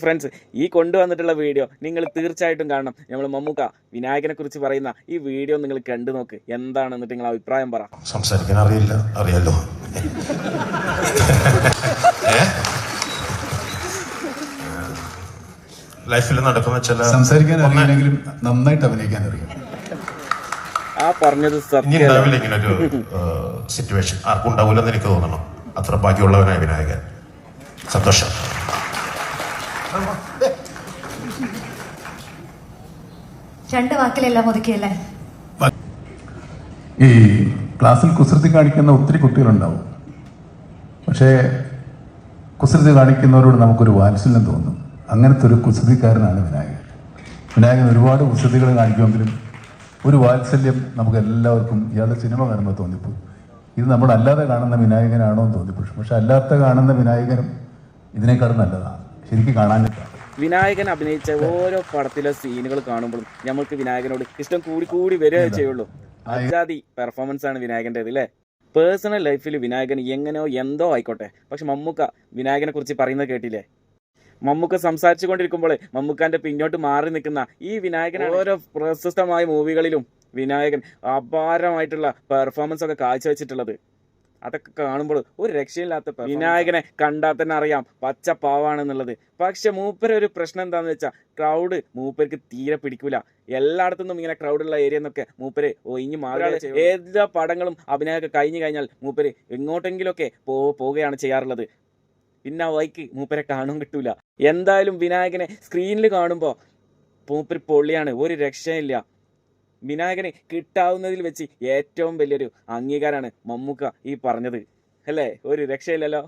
Friends, ഈ കൊണ്ടുവന്നിട്ടുള്ള video നിങ്ങൾ തീർച്ചയായിട്ടും കാണണം. നമ്മൾ മമ്മൂക്ക വിനായകനെ കുറിച്ച് പറയുന്ന ഈ വീഡിയോ നിങ്ങൾ കണ്ടു നോക്ക്. എന്താണ് എന്നിട്ട് നിങ്ങൾ അഭിപ്രായം പറ. സംസാരിക്കാൻ അറിയില്ല, അറിയാലോ. ലൈഫിൽ നടക്കുന്ന ചില സംസാരിക്കാൻ അറിയില്ലെങ്കിലും നന്നായിട്ട് അഭിനയിക്കാൻ അറിയാം. ആ പറഞ്ഞത് ഇനി ഉണ്ടാവില്ല ഇങ്ങനൊരു സിറ്റുവേഷൻ, ആർക്കും ഉണ്ടാവില്ലെന്ന് എനിക്ക് തോന്നണം. അത്ര ബാക്കിയുള്ളവനായ വിനായകൻ. സന്തോഷം. രണ്ട് വാക്കിലെല്ലാം ഒതുക്കിയല്ലേ? ഈ ക്ലാസ്സിൽ കുസൃതി കാണിക്കുന്ന ഒത്തിരി കുട്ടികളുണ്ടാവും. പക്ഷേ കുസൃതി കാണിക്കുന്നവരോട് നമുക്കൊരു വാത്സല്യം തോന്നും. അങ്ങനത്തെ ഒരു കുസൃതിക്കാരനാണ് വിനായകൻ. വിനായകൻ ഒരുപാട് കുസൃതികൾ കാണിക്കുമെങ്കിലും ഒരു വാത്സല്യം നമുക്ക് എല്ലാവർക്കും ഇയാളുടെ സിനിമ കാണുമ്പോൾ തോന്നിപ്പോയി. ഇത് നമ്മൾ അല്ലാതെ കാണുന്ന വിനായകനാണോ എന്ന് തോന്നിപ്പോയി. പക്ഷെ അല്ലാത്ത കാണുന്ന വിനായകനും ഇതിനേക്കാളും നല്ലതാണ് ശരിക്കും കാണാനില്ല. വിനായകൻ അഭിനയിച്ച ഓരോ പടത്തിലെ സീനുകൾ കാണുമ്പോഴും നമ്മൾക്ക് വിനായകനോട് ഇഷ്ടം കൂടി വരികയേ ചെയ്യുള്ളൂ. ആജാദി പെർഫോമൻസ് ആണ് വിനായകൻ്റെത് അല്ലേ. പേഴ്സണൽ ലൈഫിൽ വിനായകൻ എങ്ങനെയോ എന്തോ ആയിക്കോട്ടെ, പക്ഷെ മമ്മൂക്ക വിനായകനെ കുറിച്ച് പറയുന്നത് കേട്ടില്ലേ? മമ്മൂക്ക സംസാരിച്ചു കൊണ്ടിരിക്കുമ്പോൾ മമ്മൂക്കാന്റെ പിന്നോട്ട് മാറി നിൽക്കുന്ന ഈ വിനായകൻ ഓരോ പ്രശസ്തമായ മൂവികളിലും വിനായകൻ അപാരമായിട്ടുള്ള പെർഫോമൻസ് ഒക്കെ കാഴ്ചവെച്ചിട്ടുള്ളത്. അതൊക്കെ കാണുമ്പോൾ ഒരു രക്ഷയില്ലാത്ത വിനായകനെ കണ്ടാൽ തന്നെ അറിയാം പച്ച പാവാണെന്നുള്ളത്. പക്ഷെ മൂപ്പര് പ്രശ്നം എന്താണെന്ന് വെച്ചാൽ ക്രൗഡ് മൂപ്പർക്ക് തീരെ പിടിക്കൂല. എല്ലായിടത്തുനിന്നും ഇങ്ങനെ ക്രൗഡുള്ള ഏരിയ എന്നൊക്കെ മൂപ്പര് ഒഴിഞ്ഞു മാറുക. എല്ലാ പടങ്ങളും അഭിനയമൊക്കെ കഴിഞ്ഞു കഴിഞ്ഞാൽ മൂപ്പര് എങ്ങോട്ടെങ്കിലുമൊക്കെ പോവുകയാണ് ചെയ്യാറുള്ളത്. പിന്നെ വൈക്ക് മൂപ്പരെ കാണാൻ കിട്ടൂല. എന്തായാലും വിനായകനെ സ്ക്രീനിൽ കാണുമ്പോൾ മൂപ്പര് പൊള്ളിയാണ്, ഒരു രക്ഷയില്ല. വിനായകന് കിട്ടാവുന്നതിൽ വെച്ച് ഏറ്റവും വലിയൊരു അംഗീകാരമാണ് മമ്മൂക്ക ഈ പറഞ്ഞത് അല്ലേ. ഒരു രക്ഷയില്ലല്ലോ.